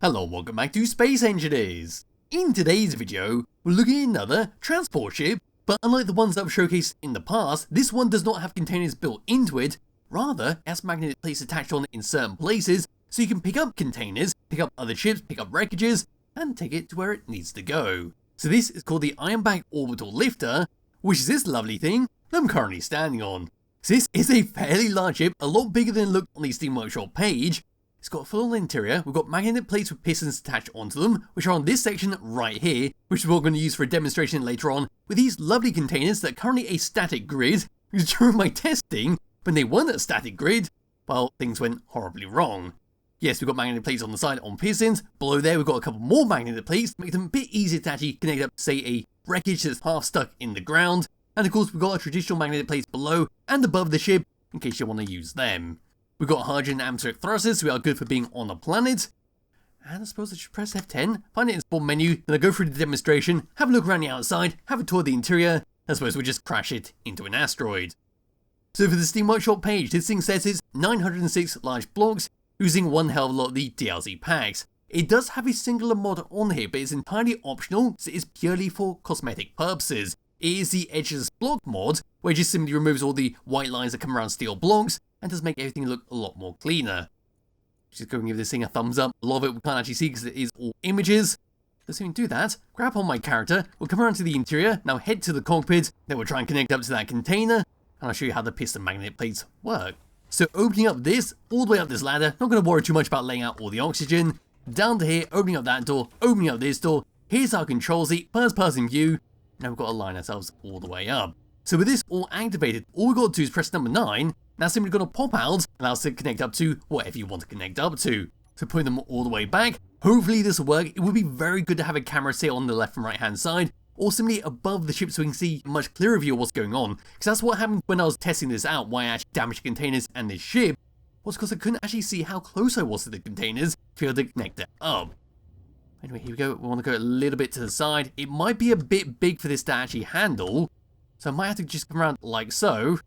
Hello, welcome back to Space Engineers. In today's video, we're looking at another transport ship, but unlike the ones that I've showcased in the past, this one does not have containers built into it. Rather, it has magnetic plates attached on it in certain places, so you can pick up containers, pick up other ships, pick up wreckages, and take it to where it needs to go. So this is called the Ironback Orbital Lifter, which is this lovely thing that I'm currently standing on. So this is a fairly large ship, a lot bigger than it looked on the Steam Workshop page. It's got a full interior, we've got magnetic plates with pistons attached onto them, which are on this section right here, which we're going to use for a demonstration later on, with these lovely containers that are currently a static grid, because during my testing, when they weren't a static grid, well, things went horribly wrong. Yes, we've got magnetic plates on the side on pistons, below there we've got a couple more magnetic plates to make them a bit easier to actually connect up to, say, a wreckage that's half stuck in the ground, and of course we've got our traditional magnetic plates below and above the ship, in case you want to use them. We've got hydrogen and atmospheric thrusters, so we are good for being on a planet. And I suppose I should press F10, find it in spawn menu, then I go through the demonstration, have a look around the outside, have a tour of the interior, I suppose we'll just crash it into an asteroid. So for the Steam Workshop page, this thing says it's 906 large blocks, using one hell of a lot of the DLC packs. It does have a singular mod on here, but it's entirely optional, so it's purely for cosmetic purposes. It is the Edges block mod, where it just simply removes all the white lines that come around steel blocks, and does make everything look a lot more cleaner. Just go and give this thing a thumbs up. A lot of it we can't actually see because it is all images. Let's even do that. Grab on my character, we'll come around to the interior, now head to the cockpit, then we'll try and connect up to that container, and I'll show you how the piston magnet plates work. So opening up this, all the way up this ladder, not going to worry too much about laying out all the oxygen. Down to here, opening up that door, opening up this door, here's our control seat, first person view. Now we've got to line ourselves all the way up. So with this all activated, all we've got to do is press number 9. That's simply going to pop out, allow us to connect up to whatever you want to connect up to. So putting them all the way back, hopefully this will work. It would be very good to have a camera say on the left and right hand side, or simply above the ship so we can see a much clearer view of what's going on. Because that's what happened when I was testing this out, why I actually damaged the containers and this ship, was because I couldn't actually see how close I was to the containers to be able to connect it up. Anyway, here we go. We want to go a little bit to the side. It might be a bit big for this to actually handle, so I might have to just come around like so,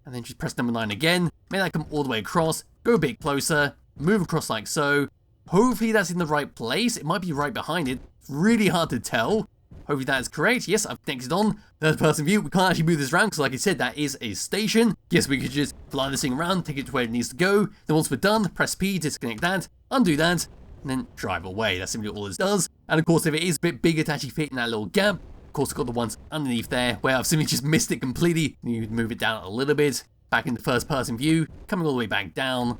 and then just press number 9 again, make that come all the way across, go a bit closer, move across like so. Hopefully that's in the right place. It might be right behind it. It's really hard to tell. Hopefully that is correct. Yes, I've connected on. Third person view. We can't actually move this around because, like I said, that is a station. Yes, we could just fly this thing around, take it to where it needs to go. Then once we're done, press P, disconnect that, undo that, and then drive away. That's simply all this does. And of course, if it is a bit bigger to actually fit in that little gap, of course, I've got the ones underneath there where I've simply just missed it completely. You move it down a little bit, back into first person view, coming all the way back down,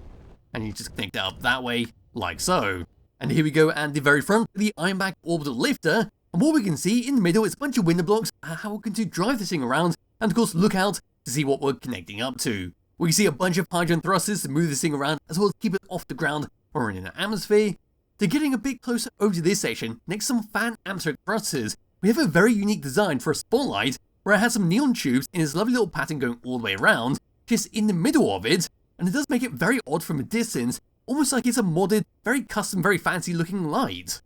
and you just connect it up that way, like so. And here we go at the very front, the Ironback Orbital Lifter. And what we can see in the middle is a bunch of window blocks, how we're going to drive this thing around, and of course look out to see what we're connecting up to. We can see a bunch of hydrogen thrusters to move this thing around, as well as keep it off the ground or in an atmosphere. To getting a bit closer over to this section, next to some fan atmospheric thrusters, we have a very unique design for a spotlight, where it has some neon tubes in this lovely little pattern going all the way around, just in the middle of it, and it does make it very odd from a distance, almost like it's a modded, very custom, very fancy looking light.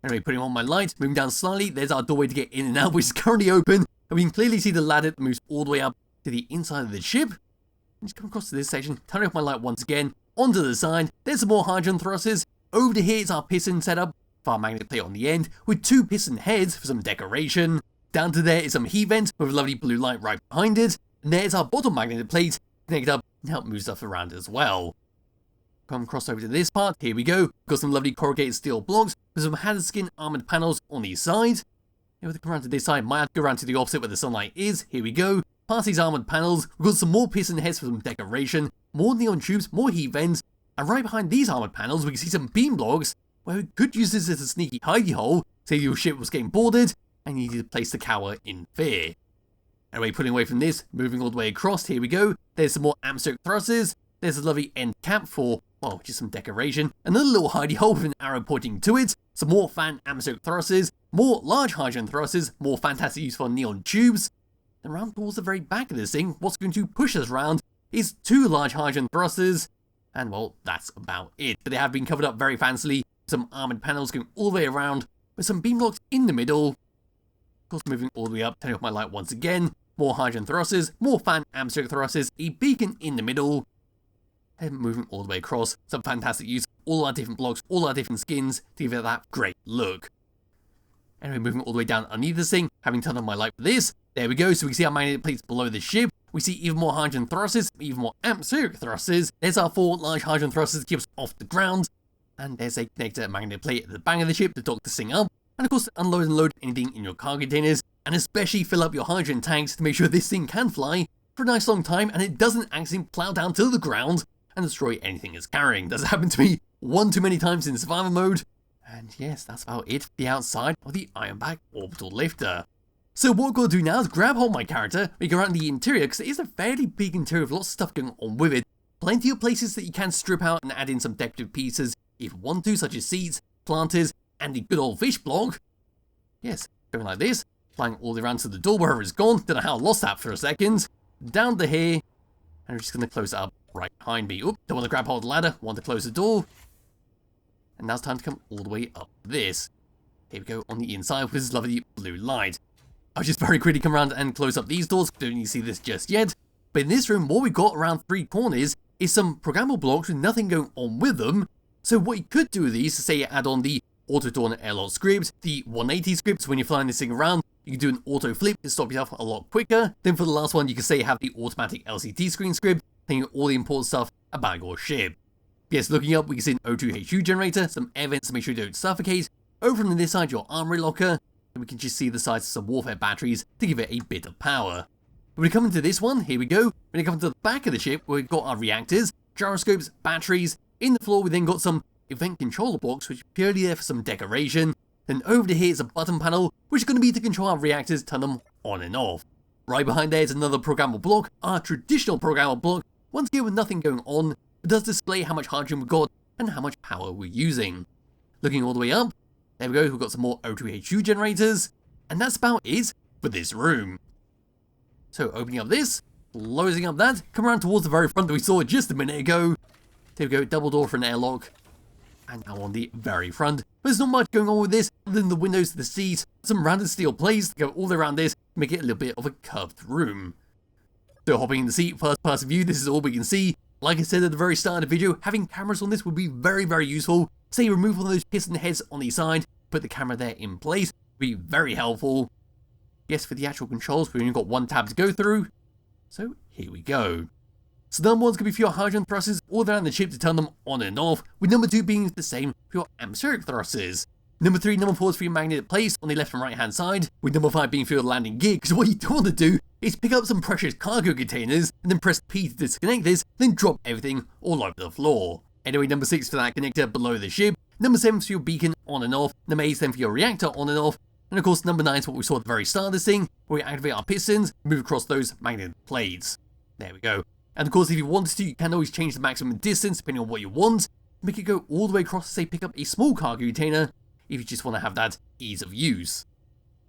Anyway, putting on my light, moving down slightly, there's our doorway to get in and out, which is currently open, and we can clearly see the ladder that moves all the way up to the inside of the ship. And just come across to this section, turning off my light once again, onto the side, there's some more hydrogen thrusters. Over to here is our piston setup, with our magnetic plate on the end, with 2 piston heads for some decoration. Down to there is some heat vents with a lovely blue light right behind it, and there's our bottom magnetic plate, connect up and help move stuff around as well. Come across over to this part, here we go, got some lovely corrugated steel blocks with some hazard skin armoured panels on the side. If we come around to this side, might have to go around to the opposite where the sunlight is, here we go. Past these armoured panels, we've got some more piston heads for some decoration, more neon tubes, more heat vents, and right behind these armoured panels we can see some beam blocks, where we could use this as a sneaky hidey hole, say your ship was getting boarded, and you needed a place to cower in fear. Anyway, putting away from this, moving all the way across, here we go, there's some more atmospheric thrusters, there's a lovely end cap for, well, just some decoration, another little hidey hole with an arrow pointing to it, some more fan atmospheric thrusters, more large hydrogen thrusters, more fantastic use for neon tubes. Then around towards the very back of this thing, what's going to push us around is 2 large hydrogen thrusters, and well, that's about it. But they have been covered up very fancily, some armoured panels going all the way around, with some beam blocks in the middle. Of course, moving all the way up, turning off my light once again, more hydrogen thrusters, more fan atmospheric thrusters, a beacon in the middle. and moving all the way across. Some fantastic use, all our different blocks, all our different skins to give it that great look. Anyway, moving all the way down underneath this thing, having turned on my light for this. There we go, so we can see our magnetic plates below the ship. We see even more hydrogen thrusters, even more atmospheric thrusters. There's our 4 large hydrogen thrusters to keep us off the ground. And there's a connector magnetic plate at the back of the ship to dock this thing up. And of course, to unload and load anything in your cargo containers. And especially fill up your hydrogen tanks to make sure this thing can fly for a nice long time and it doesn't accidentally plow down to the ground and destroy anything it's carrying. Does happen to me one too many times in survival mode. And yes, that's about it for the outside of the Ironback Orbital Lifter. So what we've got to do now is grab hold of my character, we go around the interior because it is a fairly big interior with lots of stuff going on with it. Plenty of places that you can strip out and add in some decorative pieces if you want to, such as seats, planters, and the good old fish block. Yes, going like this, flying all the way around to the door wherever it's gone. Don't know how I lost that for a second. Down to here, and we're just going to close it up right behind me. Oop, don't want to grab hold of the ladder, want to close the door. And now it's time to come all the way up this. Here we go on the inside with this lovely blue light. I'll just very quickly come around and close up these doors, don't need to see this just yet. But in this room, what we've got around 3 corners is some programmable blocks with nothing going on with them. So what you could do with these is say you add on the auto-dawn airlock script, the 180 script, so when you're flying this thing around, you can do an auto flip to stop yourself a lot quicker. Then for the last one, you can say you have the automatic LCD screen script, telling you all the important stuff about your ship. Yes, looking up, we can see an O2HU generator, some air vents to make sure you don't suffocate. Over on this side, your armory locker, and we can just see the sides of some warfare batteries to give it a bit of power. When we come into this one, here we go. When we come to the back of the ship, we've got our reactors, gyroscopes, batteries. In the floor, we then got some event controller blocks, which are purely there for some decoration. Then over to here is a button panel, which is going to be to control our reactors, turn them on and off. Right behind there is another programmable block, our traditional programmable block. Once again with nothing going on, it does display how much hydrogen we've got and how much power we're using. Looking all the way up, there we go, we've got some more O2HU generators, and that's about it for this room. So opening up this, closing up that, come around towards the very front that we saw just a minute ago. There we go, double door for an airlock. And now on the very front. But there's not much going on with this other than the windows to the seat, some rounded steel plates to go all around this, make it a little bit of a curved room. So hopping in the seat, first person view, this is all we can see. Like I said at the very start of the video, having cameras on this would be very, very useful. Say you remove one of those piston heads on the side, put the camera there in place, would be very helpful. Yes, for the actual controls, we've only got 1 tab to go through. So here we go. So number 1's going to be for your hydrogen thrusters all around the ship to turn them on and off, with number 2 being the same for your atmospheric thrusters. Number 3, number 4 is for your magnetic plates on the left and right hand side, with number 5 being for your landing gear, because what you don't want to do is pick up some precious cargo containers and then press P to disconnect this, then drop everything all over the floor. Anyway, number 6 for that connector below the ship, number 7 is for your beacon on and off, number 8 is then for your reactor on and off, and of course number 9 is what we saw at the very start of this thing, where we activate our pistons, move across those magnetic plates. There we go. And of course, if you wanted to, you can always change the maximum distance depending on what you want. Make it go all the way across to say pick up a small cargo container if you just want to have that ease of use.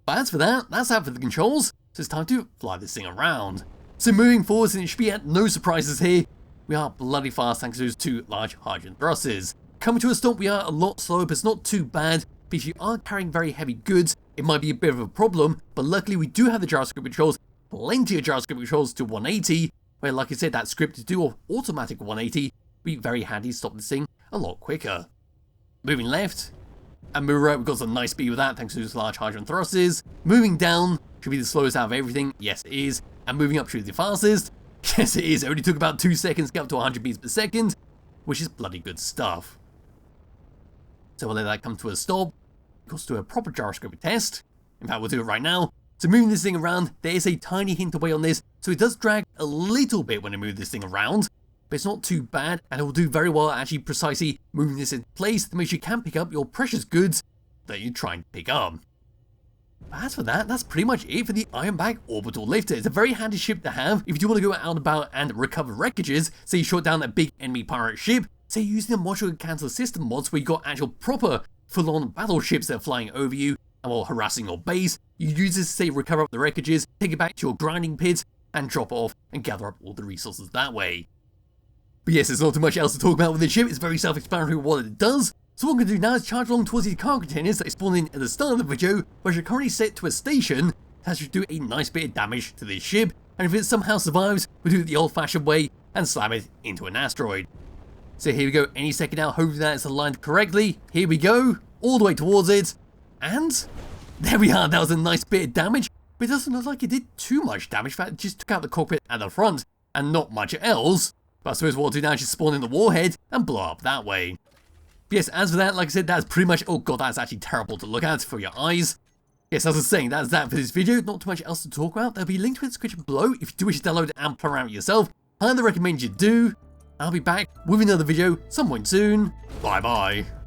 But as for that, that's that for the controls, so it's time to fly this thing around. So moving forwards, and it should be at no surprises here, we are bloody fast thanks to those 2 large hydrogen thrusters. Coming to a stop, we are a lot slower, but it's not too bad. But if you are carrying very heavy goods, it might be a bit of a problem, but luckily we do have the gyroscope controls, plenty of gyroscope controls to 180, where like I said, that script to do automatic 180 be very handy to stop this thing a lot quicker. Moving left, and move right, we've got some nice speed with that thanks to those large hydrogen thrusters. Moving down, should be the slowest out of everything, yes it is, and moving up should be the fastest, yes it is, it only took about 2 seconds to get up to 100 beats per second, which is bloody good stuff. So we'll let that come to a stop, let's do a proper gyroscope test, in fact we'll do it right now. So moving this thing around, there is a tiny hint away on this, so it does drag a little bit when I move this thing around, but it's not too bad, and it will do very well at actually precisely moving this into place to make sure you can pick up your precious goods that you're trying to pick up. But as for that, that's pretty much it for the Ironback Orbital Lifter. It's a very handy ship to have if you do want to go out and about and recover wreckages, say you shot down a big enemy pirate ship, say you're using the modular cancel system mods where you got actual proper full-on battleships that are flying over you, and while harassing your base, you use this to say recover up the wreckages, take it back to your grinding pit, and drop it off and gather up all the resources that way. But yes, there's not too much else to talk about with this ship, it's very self-explanatory what it does. So what I'm going to do now is charge along towards these cargo containers that I spawned in at the start of the video, which are currently set to a station that should do a nice bit of damage to this ship, and if it somehow survives, we'll do it the old-fashioned way and slam it into an asteroid. So here we go, any second now, hopefully that's aligned correctly. Here we go, all the way towards it. And there we are, that was a nice bit of damage. But it doesn't look like it did too much damage. In fact, it just took out the cockpit at the front and not much else. But I suppose what I'll do now is just spawn in the warhead and blow up that way. But yes, as for that, like I said, that's pretty much, oh god, that's actually terrible to look at for your eyes. Yes, as I was saying, that's that for this video. Not too much else to talk about. There'll be a link to it in the description below if you do wish to download it and play around with it yourself. I highly recommend you do. I'll be back with another video some point soon. Bye bye.